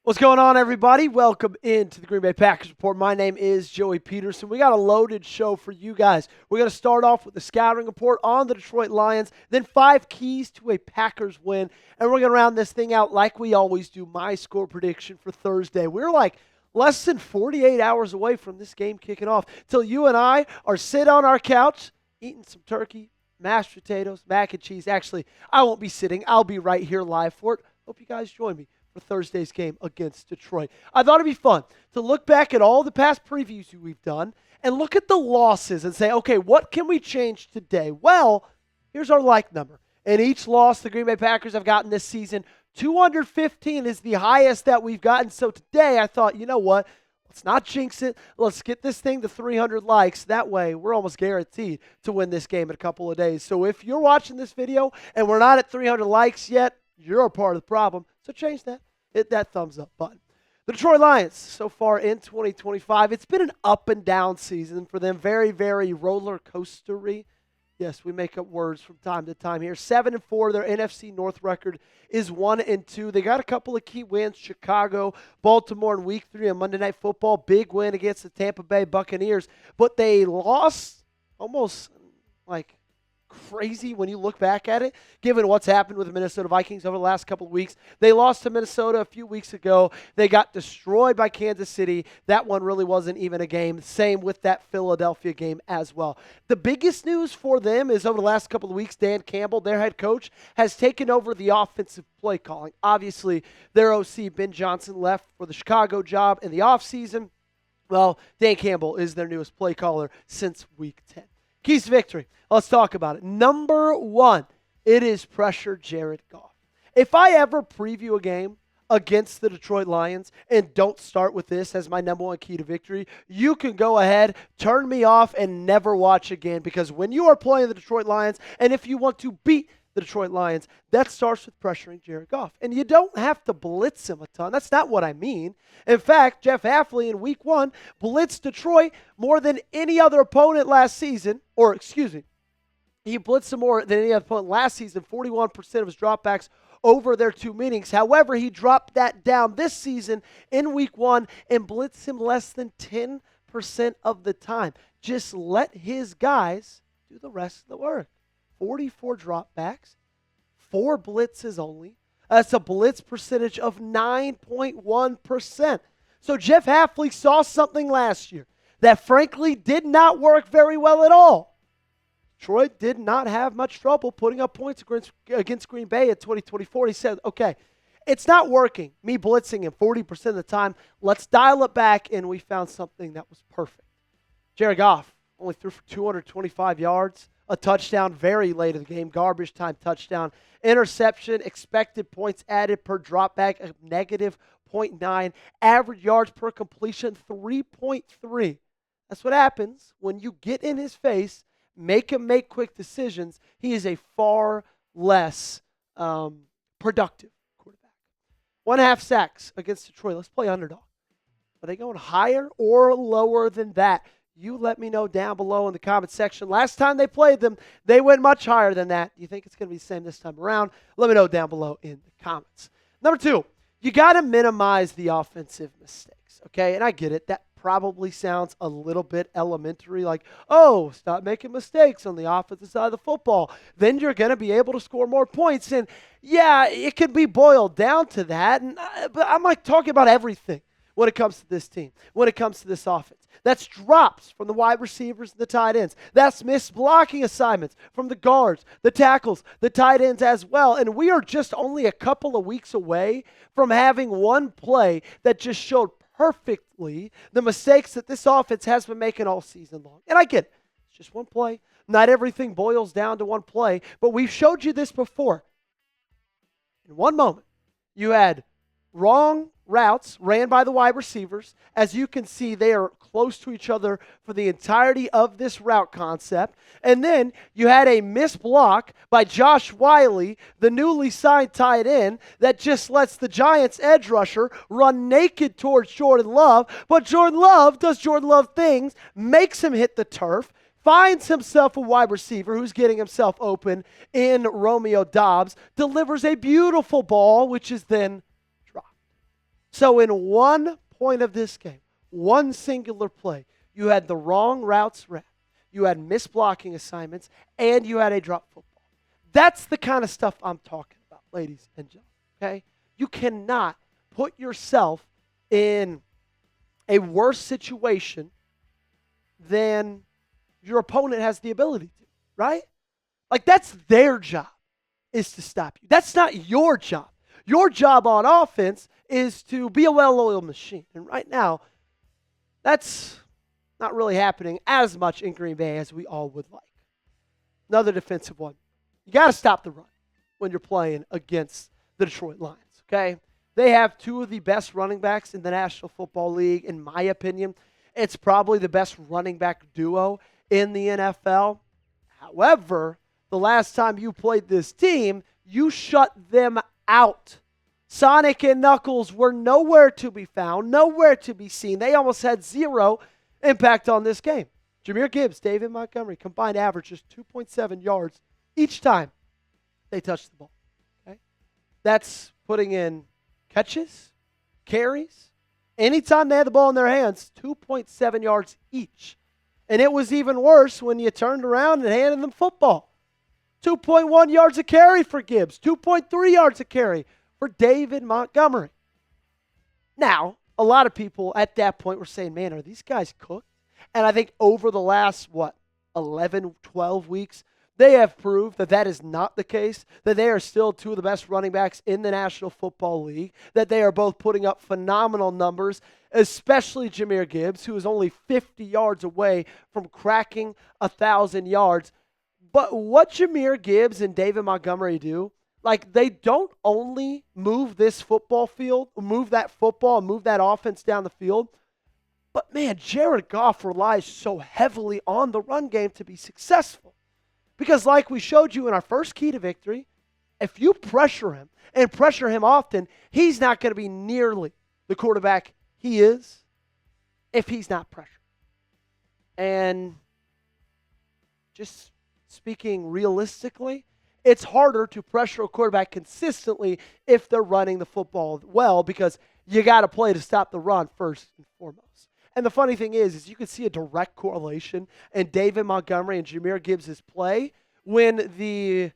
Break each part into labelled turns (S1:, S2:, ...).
S1: What's going on, everybody? Welcome into the Green Bay Packers Report. My name is Joey Petersen. We got a loaded show for you guys. We're going to start off with the scouting report on the Detroit Lions, then 5 keys to a Packers win, and we're going to round this thing out like we always do, my score prediction for Thursday. We're like less than 48 hours away from this game kicking off till you and I are sitting on our couch eating some turkey, mashed potatoes, mac and cheese. Actually, I won't be sitting. I'll be right here live for it. Hope you guys join me for Thursday's game against Detroit. I thought it'd be fun to look back at all the past previews we've done and look at the losses and say, okay, what can we change today? Well, here's our like number. In each loss the Green Bay Packers have gotten this season, 215 is the highest that we've gotten. So today I thought, you know what? Let's not jinx it. Let's get this thing to 300 likes. That way, we're almost guaranteed to win this game in a couple of days. So if you're watching this video and we're not at 300 likes yet, you're a part of the problem. So change that. Hit that thumbs up button. The Detroit Lions, so far in 2025, it's been an up and down season for them. Very, very roller coastery. Yes, we make up words from time to time here. 7-4, their NFC North record is 1-2. They got a couple of key wins: Chicago, Baltimore in Week 3 on Monday Night Football. Big win against the Tampa Bay Buccaneers. But they lost almost like crazy when you look back at it, given what's happened with the Minnesota Vikings over the last couple of weeks. They lost to Minnesota a few weeks ago. They got destroyed by Kansas City. That one really wasn't even a game. Same with that Philadelphia game as well. The biggest news for them is over the last couple of weeks, Dan Campbell, their head coach, has taken over the offensive play calling. Obviously, their OC, Ben Johnson, left for the Chicago job in the offseason. Well, Dan Campbell is their newest play caller since Week 10. Keys to victory. Let's talk about it. Number 1, it is pressure Jared Goff. If I ever preview a game against the Detroit Lions and don't start with this as my number 1 key to victory, you can go ahead, turn me off, and never watch again, because when you are playing the Detroit Lions, and if you want to beat the Detroit Lions, that starts with pressuring Jared Goff. And you don't have to blitz him a ton. That's not what I mean. In fact, Jeff Hafley in Week 1 blitzed Detroit more than any other opponent last season, he blitzed him more than any other opponent last season, 41% of his dropbacks over their 2 meetings. However, he dropped that down this season in Week 1 and blitzed him less than 10% of the time. Just let his guys do the rest of the work. 44 dropbacks, 4 blitzes only. That's a blitz percentage of 9.1%. So Jeff Hafley saw something last year that frankly did not work very well at all. Detroit did not have much trouble putting up points against Green Bay in 2024. He said, okay, it's not working, me blitzing him 40% of the time. Let's dial it back, and we found something that was perfect. Jared Goff only threw for 225 yards, a touchdown very late in the game, garbage time touchdown, interception, expected points added per dropback of negative 0.9, average yards per completion 3.3. That's what happens when you get in his face, make him make quick decisions. He is a far less productive quarterback. 1.5 sacks against Detroit. Let's play underdog. Are they going higher or lower than that? You let me know down below in the comment section. Last time they played them, they went much higher than that. Do you think it's going to be the same this time around? Let me know down below in the comments. Number 2, you got to minimize the offensive mistakes, okay? And I get it. That probably sounds a little bit elementary, like, oh, stop making mistakes on the offensive side of the football. Then you're going to be able to score more points. And, yeah, it could be boiled down to that. But I'm like talking about everything when it comes to this team, when it comes to this offense. That's drops from the wide receivers and the tight ends. That's missed blocking assignments from the guards, the tackles, the tight ends as well. And we are just only a couple of weeks away from having one play that just showed perfectly the mistakes that this offense has been making all season long. And I get it. It's just one play. Not everything boils down to one play, but we've showed you this before. In one moment, you had wrong routes ran by the wide receivers. As you can see, they are close to each other for the entirety of this route concept. And then you had a missed block by Josh Wiley, the newly signed tight end, that just lets the Giants edge rusher run naked towards Jordan Love. But Jordan Love does Jordan Love things, makes him hit the turf, finds himself a wide receiver who's getting himself open in Romeo Doubs, delivers a beautiful ball, which is then dropped. So in one point of this game, one singular play, you had the wrong routes ran, you had misblocking assignments, and you had a drop football. That's the kind of stuff I'm talking about, ladies and gentlemen, okay? You cannot put yourself in a worse situation than your opponent has the ability to, right? Like, that's their job, is to stop you. That's not your job. Your job on offense is to be a well-oiled machine. And right now, that's not really happening as much in Green Bay as we all would like. Another defensive one. You got to stop the run when you're playing against the Detroit Lions, okay? They have two of the best running backs in the National Football League, in my opinion. It's probably the best running back duo in the NFL. However, the last time you played this team, you shut them out. Sonic and Knuckles were nowhere to be found, nowhere to be seen. They almost had zero impact on this game. Jahmyr Gibbs, David Montgomery, combined average just 2.7 yards each time they touched the ball. Okay? That's putting in catches, carries. Anytime they had the ball in their hands, 2.7 yards each. And it was even worse when you turned around and handed them football. 2.1 yards a carry for Gibbs, 2.3 yards a carry for David Montgomery. Now, a lot of people at that point were saying, man, are these guys cooked? And I think over the last, 11, 12 weeks, they have proved that that is not the case, that they are still two of the best running backs in the National Football League, that they are both putting up phenomenal numbers, especially Jahmyr Gibbs, who is only 50 yards away from cracking 1,000 yards. But what Jahmyr Gibbs and David Montgomery do, like, they don't only move this football field, move that football, and move that offense down the field, but, man, Jared Goff relies so heavily on the run game to be successful. Because like we showed you in our first key to victory, if you pressure him and pressure him often, he's not going to be nearly the quarterback he is if he's not pressured. And just speaking realistically, it's harder to pressure a quarterback consistently if they're running the football well, because you got to play to stop the run first and foremost. And the funny thing is you can see a direct correlation in David Montgomery and Jahmyr Gibbs' play when the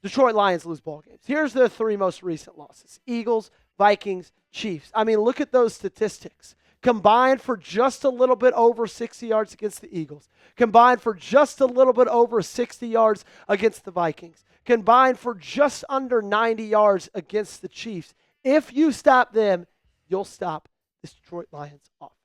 S1: Detroit Lions lose ball games. Here's their three most recent losses: Eagles, Vikings, Chiefs. I mean, look at those statistics. Combined for just a little bit over 60 yards against the Eagles. Combined for just a little bit over 60 yards against the Vikings. Combined for just under 90 yards against the Chiefs. If you stop them, you'll stop this Detroit Lions offense.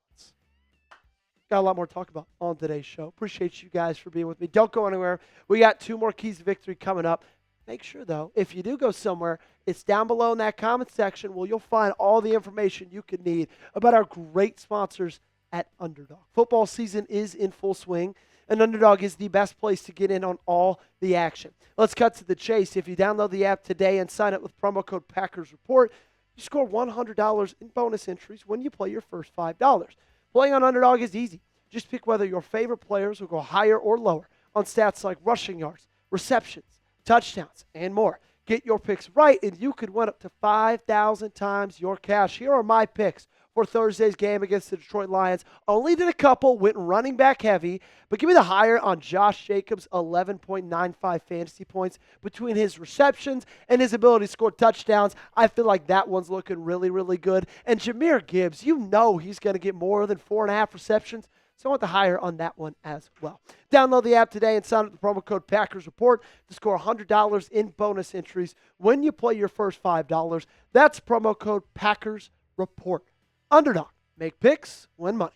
S1: Got a lot more to talk about on today's show. Appreciate you guys for being with me. Don't go anywhere. We got 2 more keys to victory coming up. Make sure, though, if you do go somewhere, it's down below in that comment section where you'll find all the information you could need about our great sponsors at Underdog. Football season is in full swing, and Underdog is the best place to get in on all the action. Let's cut to the chase. If you download the app today and sign up with promo code Packers Report, you score $100 in bonus entries when you play your first $5. Playing on Underdog is easy. Just pick whether your favorite players will go higher or lower on stats like rushing yards, receptions, touchdowns, and more. Get your picks right, and you could win up to 5,000 times your cash. Here are my picks for Thursday's game against the Detroit Lions. Only did a couple, went running back heavy, but give me the higher on Josh Jacobs' 11.95 fantasy points between his receptions and his ability to score touchdowns. I feel like that one's looking really, really good. And Jahmyr Gibbs, you know he's going to get more than 4.5 receptions, so I want the higher on that one as well. Download the app today and sign up with the promo code Packers Report to score $100 in bonus entries when you play your first $5. That's promo code Packers Report. Underdog. Make picks, win money.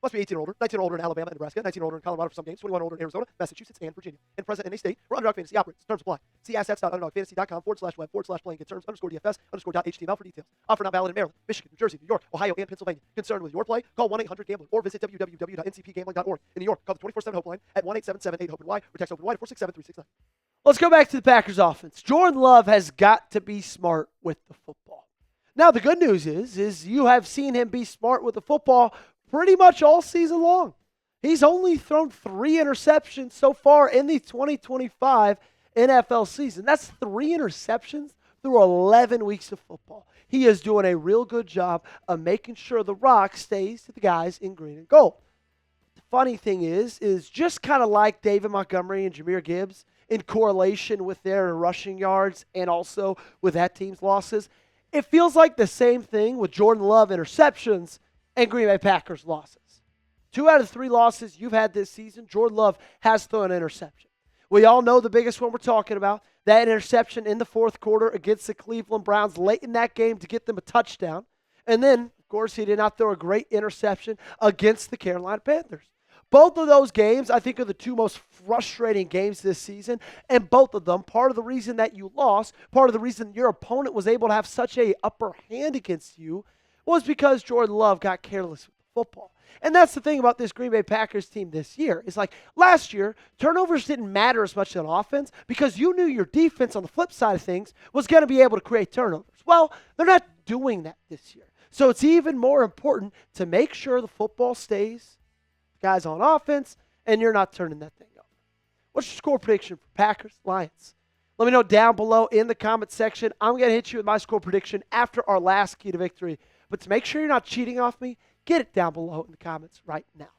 S1: Must be 18 or older, 19 or older in Alabama and Nebraska, 19 or older in Colorado for some games, 21 or older in Arizona, Massachusetts, and Virginia. And present in a state where Underdog Fantasy operates. Terms apply. See assets.underdogfantasy.com/web/playing-get-terms_DFS_.html for details. Offer not valid in Maryland, Michigan, New Jersey, New York, Ohio, and Pennsylvania. Concerned with your play? Call 1-800-GAMBLER or visit www.ncpgambling.org. In New York, call the 24/7 Hope line at 1-877-8-HOPE-NY or text HOPE-NY to 467-369. Let's go back to the Packers offense. Jordan Love has got to be smart with the football. Now, the good news is you have seen him be smart with the football pretty much all season long. He's only thrown 3 interceptions so far in the 2025 NFL season. That's 3 interceptions through 11 weeks of football. He is doing a real good job of making sure the rock stays to the guys in green and gold. The funny thing is just kind of like David Montgomery and Jahmyr Gibbs in correlation with their rushing yards and also with that team's losses, it feels like the same thing with Jordan Love interceptions and Green Bay Packers losses. 2 out of 3 losses you've had this season, Jordan Love has thrown an interception. We all know the biggest one we're talking about, that interception in the fourth quarter against the Cleveland Browns late in that game to get them a touchdown. And then, of course, he did not throw a great interception against the Carolina Panthers. Both of those games, I think, are the 2 most frustrating games this season. And both of them, part of the reason that you lost, part of the reason your opponent was able to have such a upper hand against you was because Jordan Love got careless with the football. And that's the thing about this Green Bay Packers team this year. It's like last year, turnovers didn't matter as much on offense because you knew your defense on the flip side of things was going to be able to create turnovers. Well, they're not doing that this year. So it's even more important to make sure the football stays, guys on offense, and you're not turning that thing over. What's your score prediction for Packers, Lions? Let me know down below in the comment section. I'm going to hit you with my score prediction after our last key to victory. But to make sure you're not cheating off me, get it down below in the comments right now.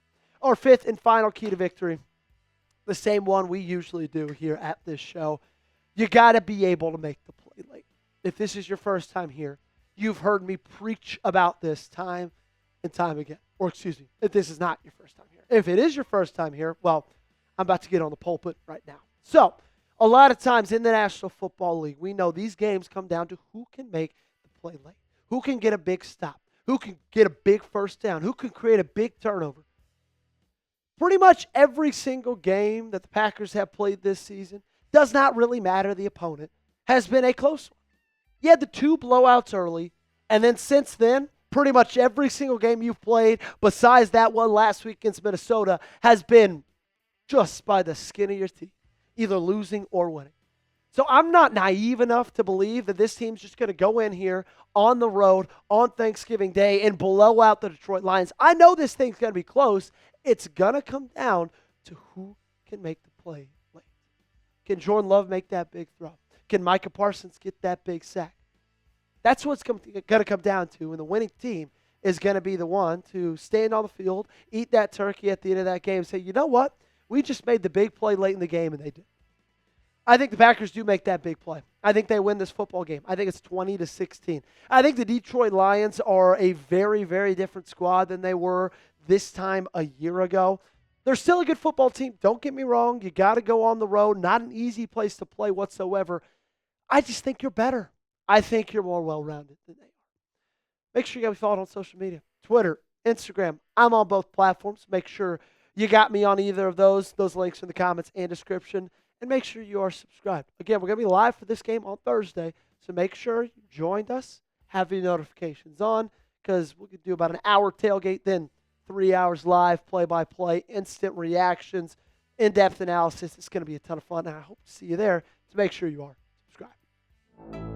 S1: Our 5th and final key to victory, the same one we usually do here at this show. You got to be able to make the play late. If this is your first time here, you've heard me preach about this time and time again. Or excuse me, if this is not your first time here. If it is your first time here, well, I'm about to get on the pulpit right now. So, a lot of times in the National Football League, we know these games come down to who can make the play late, who can get a big stop, who can get a big first down, who can create a big turnover. Pretty much every single game that the Packers have played this season, does not really matter the opponent, has been a close one. You had the 2 blowouts early, and then since then, pretty much every single game you've played, besides that one last week against Minnesota, has been just by the skin of your teeth, either losing or winning. So I'm not naive enough to believe that this team's just going to go in here on the road on Thanksgiving Day and blow out the Detroit Lions. I know this thing's going to be close. It's going to come down to who can make the play late. Can Jordan Love make that big throw? Can Micah Parsons get that big sack? That's what's going to come down to, and the winning team is going to be the one to stand on the field, eat that turkey at the end of that game, and say, you know what? We just made the big play late in the game, and they did. I think the Packers do make that big play. I think they win this football game. I think it's 20-16. I think the Detroit Lions are a very, very different squad than they were this time a year ago. They're still a good football team. Don't get me wrong. You got to go on the road. Not an easy place to play whatsoever. I just think you're better. I think you're more well-rounded than they are. Make sure you got me followed on social media. Twitter, Instagram. I'm on both platforms. Make sure you got me on either of those. Those links in the comments and description. And make sure you are subscribed. Again, we're going to be live for this game on Thursday. So make sure you joined us. Have your notifications on. Because we could do about an hour tailgate, then 3 hours live, play-by-play, instant reactions, in-depth analysis. It's going to be a ton of fun. And I hope to see you there. So make sure you are subscribed.